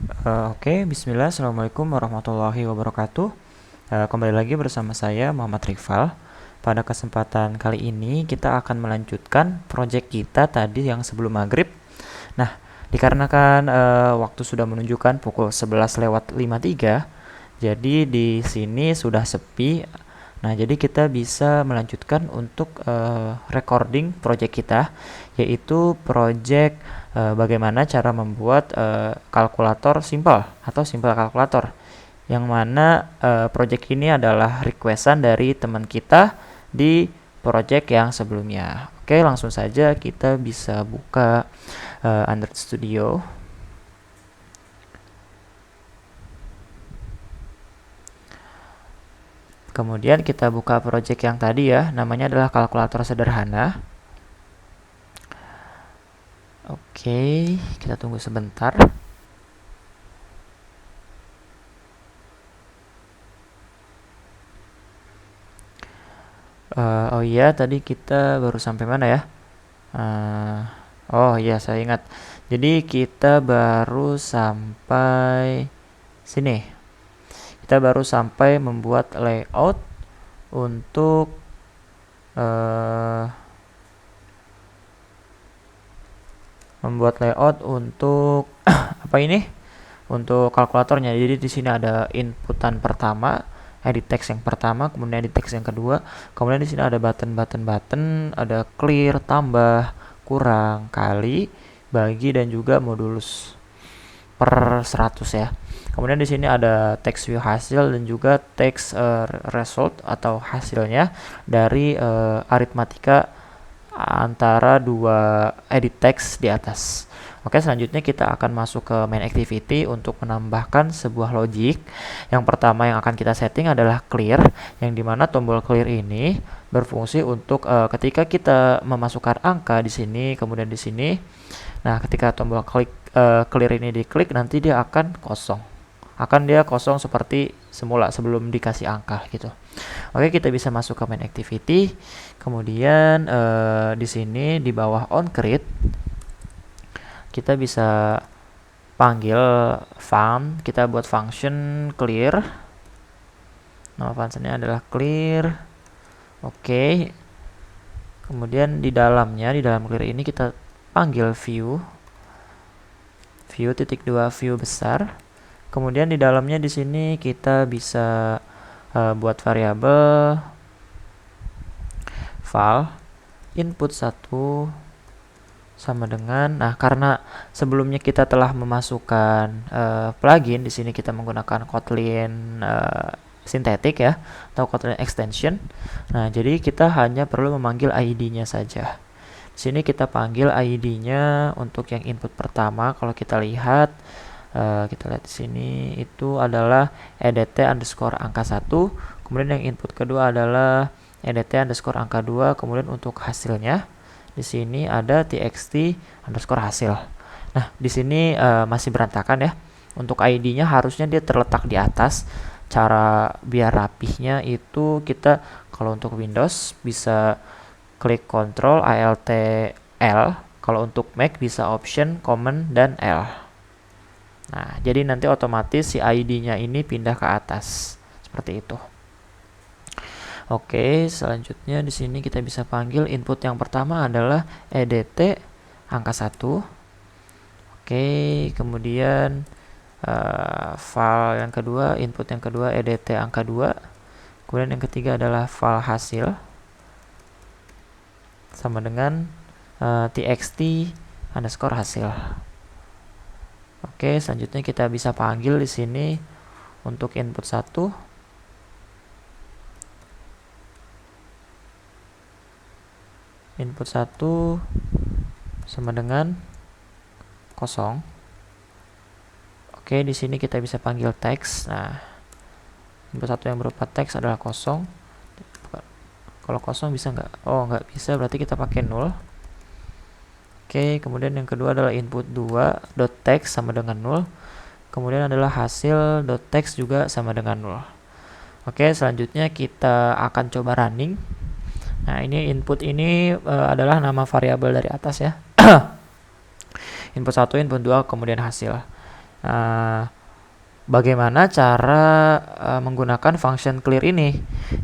Oke, bismillah, assalamualaikum warahmatullahi wabarakatuh. Kembali lagi bersama saya Muhammad Rifal. Pada kesempatan kali ini kita akan melanjutkan proyek kita tadi yang sebelum maghrib. Nah, dikarenakan waktu sudah menunjukkan pukul 11 lewat 53, jadi di sini sudah sepi. Nah, jadi kita bisa melanjutkan untuk recording project kita, yaitu project bagaimana cara membuat kalkulator simple atau simple kalkulator. Yang mana project ini adalah requestan dari teman kita di project yang sebelumnya. Oke, langsung saja kita bisa buka Android Studio. Kemudian kita buka project yang tadi ya, namanya adalah kalkulator sederhana. Oke, kita tunggu sebentar. Oh iya, tadi kita baru sampai mana ya? Oh iya, saya ingat. Jadi kita baru sampai sini. Kita baru sampai membuat layout untuk apa ini? Untuk kalkulatornya. Jadi di sini ada inputan pertama, edit text yang pertama, kemudian edit text yang kedua. Kemudian di sini ada button, ada clear, tambah, kurang, kali, bagi, dan juga modulus per 100 ya. Kemudian di sini ada text view hasil dan juga text result atau hasilnya dari aritmatika antara dua edit text di atas. Oke, selanjutnya kita akan masuk ke main activity untuk menambahkan sebuah logic. Yang pertama yang akan kita setting adalah clear, yang dimana tombol clear ini berfungsi untuk ketika kita memasukkan angka di sini, kemudian di sini. Nah, ketika tombol clear ini diklik, nanti dia akan kosong. Akan dia kosong seperti semula sebelum dikasih angka gitu. Oke, kita bisa masuk ke main activity. Kemudian di sini di bawah onCreate kita bisa panggil kita buat function clear. Nama functionnya adalah clear. Oke. Kemudian di dalam clear ini kita panggil view titik 2 view besar. Kemudian di dalamnya di sini kita bisa buat variabel val input 1 sama dengan, nah karena sebelumnya kita telah memasukkan plugin, di sini kita menggunakan Kotlin Synthetic ya, atau Kotlin Extension. Nah, jadi kita hanya perlu memanggil ID-nya saja. Di sini kita panggil ID-nya untuk yang input pertama. Kalau kita lihat di sini itu adalah edt underscore angka 1. Kemudian yang input kedua adalah edt underscore angka 2. Kemudian untuk hasilnya di sini ada txt underscore hasil. Nah, di sini masih berantakan ya. Untuk ID-nya harusnya dia terletak di atas. Cara biar rapihnya itu kita kalau untuk Windows bisa klik Ctrl Alt L. Kalau untuk Mac bisa Option Command dan L. Nah, jadi nanti otomatis si ID-nya ini pindah ke atas. Seperti itu. Oke, selanjutnya di sini kita bisa panggil input yang pertama adalah edt angka 1. Oke, kemudian file yang kedua, input yang kedua edt angka 2. Kemudian yang ketiga adalah file hasil sama dengan txt underscore hasil. Oke, selanjutnya kita bisa panggil di sini untuk input 1. Input 1 sama dengan 0. Oke, di sini kita bisa panggil teks. Nah, input 1 yang berupa teks adalah 0. Kalau 0 bisa nggak? Oh, nggak bisa, berarti kita pakai 0. Oke, kemudian yang kedua adalah input 2 .text sama dengan 0. Kemudian adalah hasil .text juga sama dengan 0. Oke, selanjutnya kita akan coba running. Nah, ini input ini adalah nama variabel dari atas ya. Input 1, input 2, kemudian hasil. Nah, bagaimana cara menggunakan function clear ini?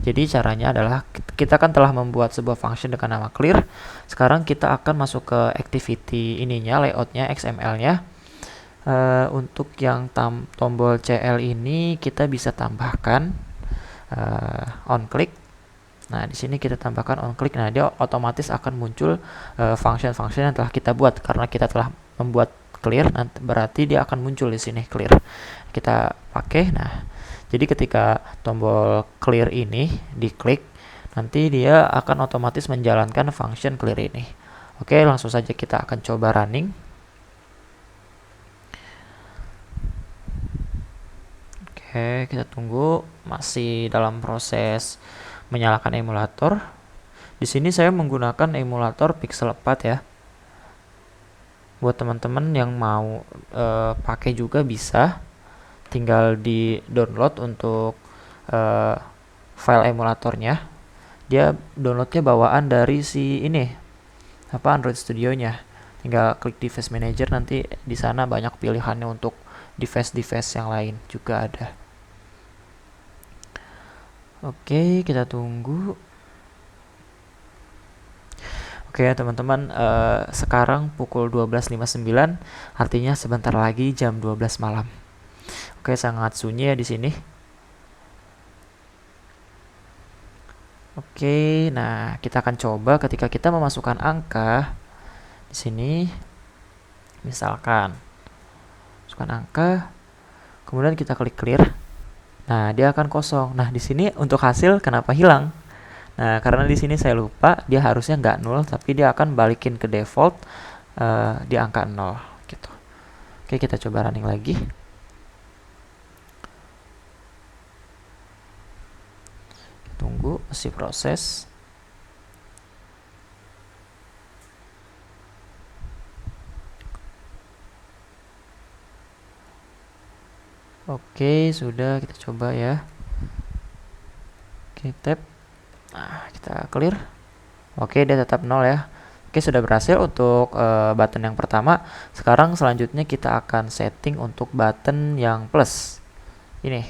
Jadi caranya adalah kita kan telah membuat sebuah function dengan nama clear. Sekarang kita akan masuk ke activity ininya, layoutnya, XML-nya. Untuk yang tombol CL ini kita bisa tambahkan on click. Nah, di sini kita tambahkan on click. Nah, dia otomatis akan muncul function-function yang telah kita buat karena kita telah membuat clear. Nanti berarti dia akan muncul di sini clear. Kita pakai. Nah, jadi ketika tombol clear ini diklik, nanti dia akan otomatis menjalankan function clear ini. Oke, langsung saja kita akan coba running. Oke, kita tunggu, masih dalam proses menyalakan emulator. Di sini saya menggunakan emulator Pixel 4 ya. Buat teman-teman yang mau pakai juga bisa, tinggal di download untuk file emulatornya. Dia downloadnya bawaan dari si ini, Android Studio-nya. Tinggal klik device manager, nanti di sana banyak pilihannya untuk device-device yang lain juga ada. Oke, kita tunggu. Oke teman-teman, sekarang pukul 12.59, artinya sebentar lagi jam 12 malam. Oke, sangat sunyi ya di sini. Oke, nah kita akan coba ketika kita memasukkan angka di sini, misalkan masukkan angka, kemudian kita klik clear. Nah, dia akan kosong. Nah, di sini untuk hasil kenapa hilang? Nah, karena di sini saya lupa, dia harusnya nggak 0, tapi dia akan balikin ke default di angka 0 gitu. Oke, kita coba running lagi. Tunggu, masih proses. Oke, sudah, kita coba ya. Oke, tap. Nah, kita clear. Oke, dia tetap 0 ya. Oke, sudah berhasil untuk button yang pertama. Sekarang selanjutnya kita akan setting untuk button yang plus. Ini.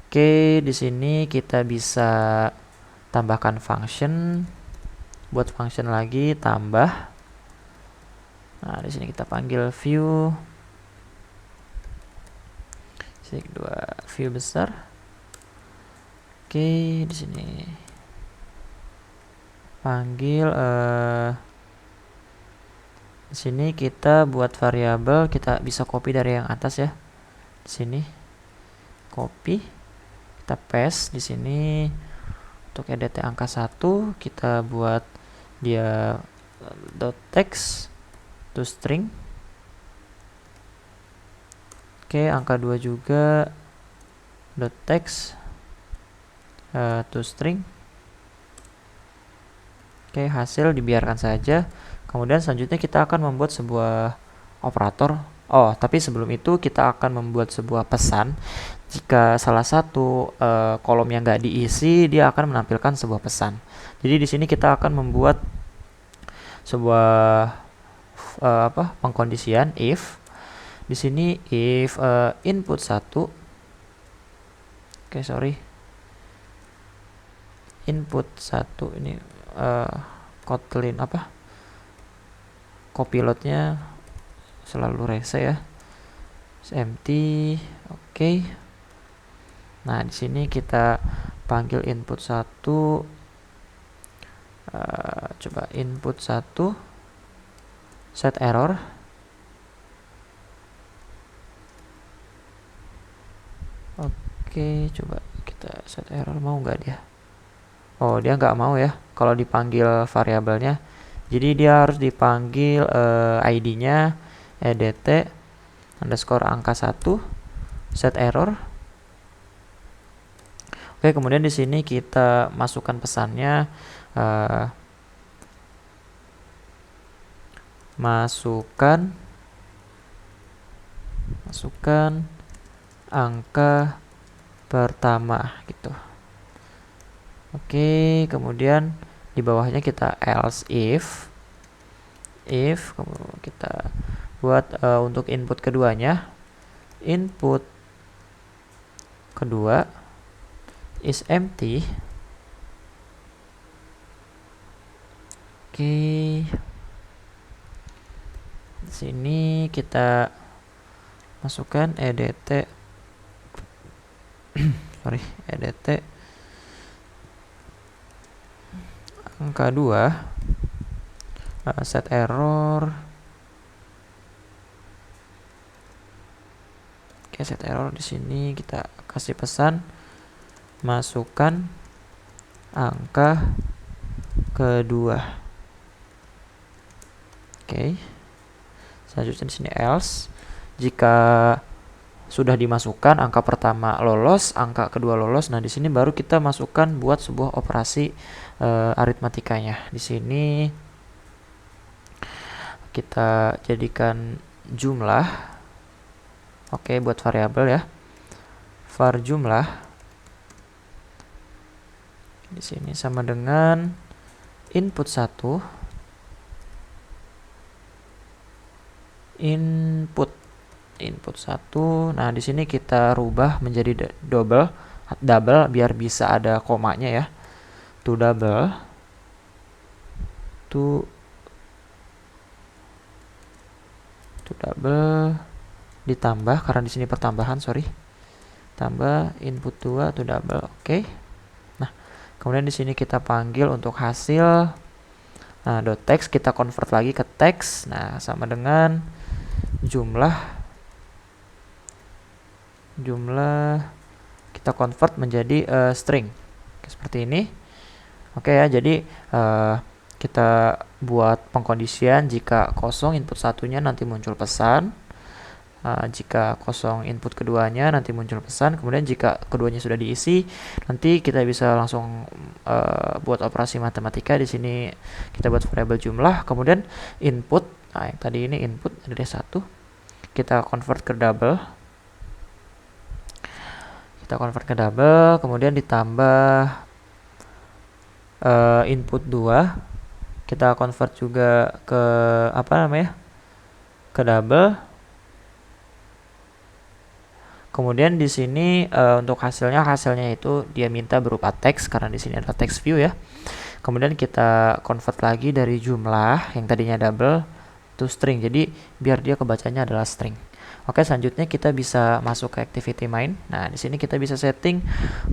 Oke, di sini kita bisa tambahkan function. Buat function lagi, tambah. Nah, di sini kita panggil view. Sini kedua view besar. Oke, di sini panggil di sini kita buat variabel, kita bisa copy dari yang atas ya. Di sini copy, kita paste di sini. Untuk edt angka 1 kita buat dia .text to string. Oke, angka 2 juga .text to string. Oke, hasil dibiarkan saja. Kemudian selanjutnya kita akan membuat sebuah operator. Oh, tapi sebelum itu kita akan membuat sebuah pesan. Jika salah satu kolom yang nggak diisi, dia akan menampilkan sebuah pesan. Jadi di sini kita akan membuat sebuah pengkondisian if. Di sini if input 1. Oke, sorry. Input 1 ini Kotlin copilotnya selalu rese ya. Empty. Oke. Nah, di sini kita panggil input 1. Coba input 1 set error. Oke, coba kita set error, mau nggak dia? Oh, dia nggak mau ya kalau dipanggil variabelnya. Jadi dia harus dipanggil ID-nya edt underscore angka 1 set error. Oke, kemudian di sini kita masukkan pesannya, masukkan angka pertama gitu. Oke, kemudian di bawahnya kita else if kita buat untuk input keduanya. input kedua is empty. Oke, di sini kita masukkan edt sorry, edt angka 2, set error. Oke, set error di sini kita kasih pesan masukkan angka kedua. Oke. Selanjutnya di sini else. Jika sudah dimasukkan angka pertama lolos, angka kedua lolos. Nah, di sini baru kita masukkan buat sebuah operasi aritmatikanya. Di sini kita jadikan jumlah. Oke, buat variabel ya. Var jumlah. Di sini sama dengan input 1 input 1. Nah, di sini kita rubah menjadi double biar bisa ada komanya ya. To double ditambah, karena di sini pertambahan, sorry. Tambah input 2 to double. Oke. Nah, kemudian di sini kita panggil untuk hasil. Nah, .text kita convert lagi ke teks. Nah, sama dengan jumlah kita convert menjadi string. Oke, seperti ini. Oke ya, jadi kita buat pengkondisian jika kosong input satunya nanti muncul pesan, jika kosong input keduanya nanti muncul pesan, kemudian jika keduanya sudah diisi nanti kita bisa langsung buat operasi matematika. Di sini kita buat variabel jumlah, kemudian input. Nah, yang tadi ini input ada 1, kita convert ke double. Kemudian ditambah input 2, kita convert juga ke ke double. Kemudian di sini untuk hasilnya itu dia minta berupa teks, karena di sini ada text view ya. Kemudian kita convert lagi dari jumlah yang tadinya double to string, jadi biar dia kebacanya adalah string. Oke, selanjutnya kita bisa masuk ke activity main. Nah, di sini kita bisa setting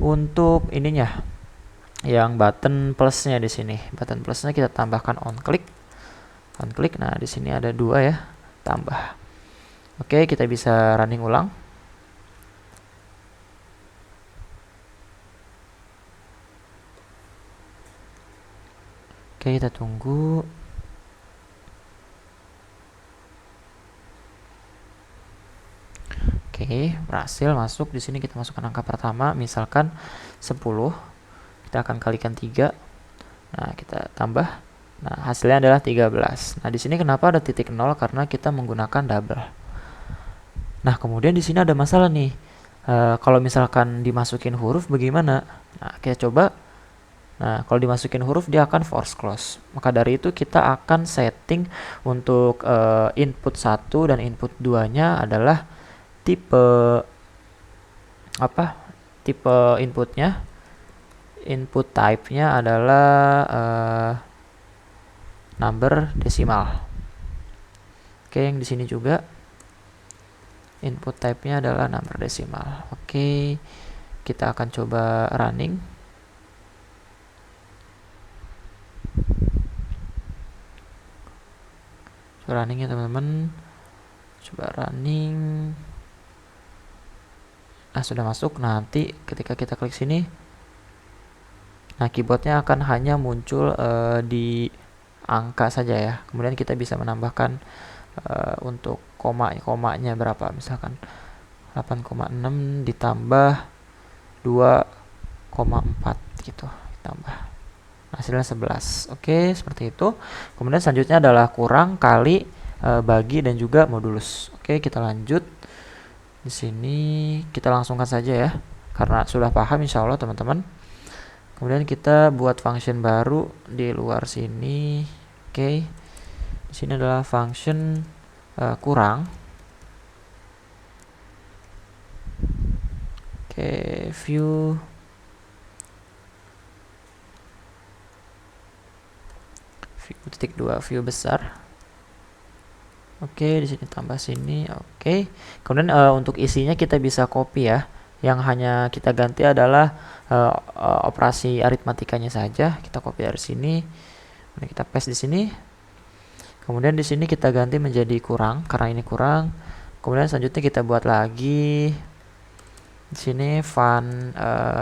untuk ininya, yang button plusnya. Di sini button plusnya kita tambahkan on click. Nah, di sini ada 2 ya, tambah. Oke, kita bisa running ulang. Oke, kita tunggu. Oke, berhasil masuk. Di sini kita masukkan angka pertama, misalkan 10. Kita akan kalikan 3. Nah, kita tambah. Nah, hasilnya adalah 13. Nah, di sini kenapa ada titik 0? Karena kita menggunakan double. Nah, kemudian di sini ada masalah nih. Kalau misalkan dimasukin huruf bagaimana? Nah, kita coba. Nah, kalau dimasukin huruf dia akan force close. Maka dari itu kita akan setting untuk input 1 dan input 2-nya adalah tipe inputnya. Input type-nya adalah number desimal. Oke, yang di sini juga input type-nya adalah number desimal. Oke, kita akan coba running. Coba running ya teman-teman. Coba running. Nah, sudah masuk. Nanti ketika kita klik sini, nah keyboardnya akan hanya muncul di angka saja ya. Kemudian kita bisa menambahkan untuk komanya berapa, misalkan 8,6 ditambah 2,4 gitu, ditambah hasilnya 11. Oke, seperti itu. Kemudian selanjutnya adalah kurang, kali, bagi, dan juga modulus. Oke, kita lanjut. Di sini kita langsungkan saja ya, karena sudah paham insya Allah teman-teman. Kemudian kita buat function baru di luar sini. Oke, di sini adalah function kurang. Oke, view titik 2, view besar. Oke, di sini tambah sini. Oke. Kemudian untuk isinya kita bisa copy ya. Yang hanya kita ganti adalah operasi aritmatikanya saja. Kita copy dari sini. Kemudian kita paste di sini. Kemudian di sini kita ganti menjadi kurang karena ini kurang. Kemudian selanjutnya kita buat lagi di sini fun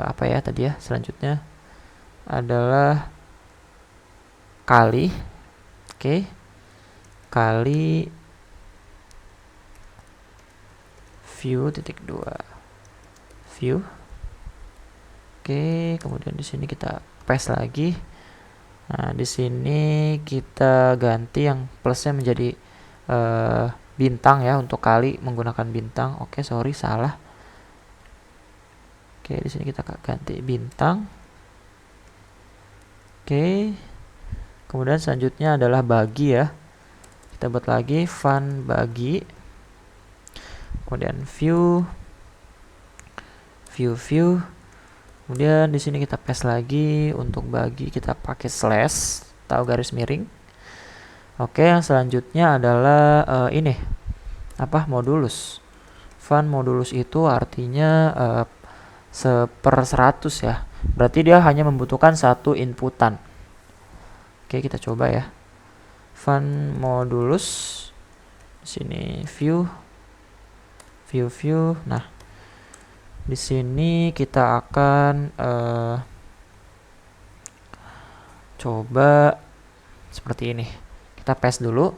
apa ya tadi ya? Selanjutnya adalah kali. Oke. Kali view titik 2 view. Oke, kemudian di sini kita paste lagi. Nah, di sini kita ganti yang plusnya menjadi bintang ya, untuk kali menggunakan bintang. Oke, sorry salah. Oke, di sini kita ganti bintang. Oke. Kemudian selanjutnya adalah bagi ya. Kita buat lagi fun bagi. Kemudian view. Kemudian di sini kita paste lagi, untuk bagi kita pakai slash atau garis miring. Oke, yang selanjutnya adalah ini apa, modulus. Fun modulus itu artinya 1/100 ya. Berarti dia hanya membutuhkan satu inputan. Oke, kita coba ya. Fun modulus. Di sini view. Nah, di sini kita akan coba seperti ini. Kita paste dulu.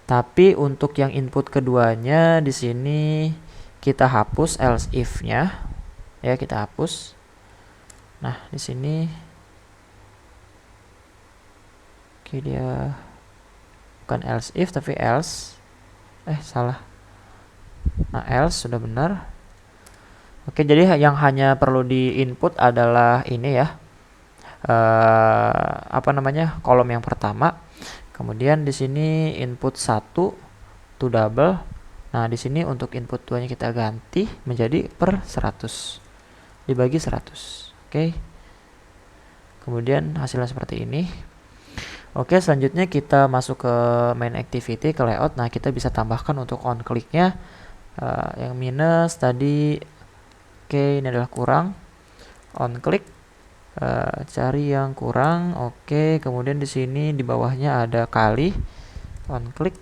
Tapi untuk yang input keduanya di sini kita hapus else if-nya. Ya, kita hapus. Nah, di sini oke, dia bukan else if tapi else. Salah. Nah, else sudah benar. Oke, jadi yang hanya perlu di input adalah ini ya. Kolom yang pertama. Kemudian di sini input 1 to double. Nah, di sini untuk input 2-nya kita ganti menjadi per 100. Dibagi 100. Oke. Kemudian hasilnya seperti ini. Oke, selanjutnya kita masuk ke main activity, ke layout. Nah, kita bisa tambahkan untuk on click-nya yang minus tadi. Oke, ini adalah kurang. On click, cari yang kurang. Oke, kemudian di sini di bawahnya ada kali. On click,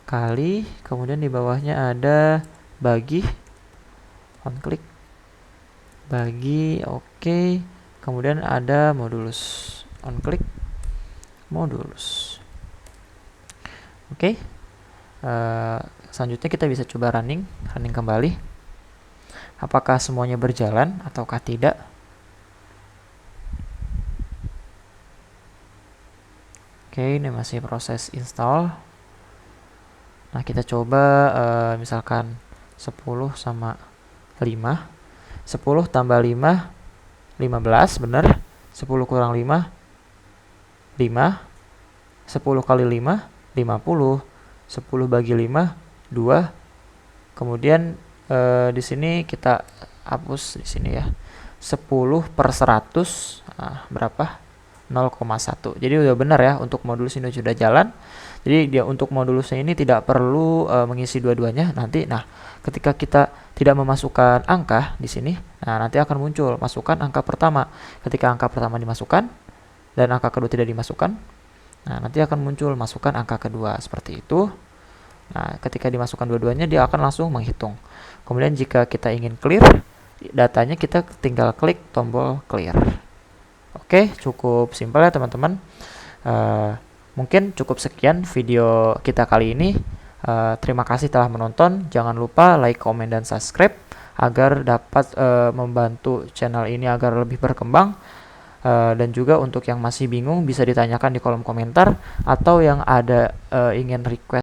kali. Kemudian di bawahnya ada bagi. On click, bagi. Oke, kemudian ada modulus. On click, modulus. Oke. Selanjutnya kita bisa coba running kembali. Apakah semuanya berjalan ataukah tidak? Oke, ini masih proses install. Nah, kita coba misalkan 10 sama 5. 10 tambah 5, 15, benar. 10 kurang 5, 5. 10 kali 5, 50. 10 bagi 5, 2. Kemudian di sini kita hapus di sini ya. 10 per 100 berapa? 0,1. Jadi udah benar ya, untuk modulus ini sudah jalan. Jadi dia untuk modulusnya ini tidak perlu mengisi dua-duanya nanti. Nah, ketika kita tidak memasukkan angka di sini, nah nanti akan muncul masukkan angka pertama. Ketika angka pertama dimasukkan dan angka kedua tidak dimasukkan, nah nanti akan muncul masukkan angka kedua, seperti itu. Nah, ketika dimasukkan dua-duanya dia akan langsung menghitung. Kemudian jika kita ingin clear datanya, kita tinggal klik tombol clear. Oke, cukup simpel ya teman-teman. Mungkin cukup sekian video kita kali ini. Terima kasih telah menonton. Jangan lupa like, comment, dan subscribe agar dapat membantu channel ini agar lebih berkembang. Dan juga untuk yang masih bingung bisa ditanyakan di kolom komentar, atau yang ada ingin request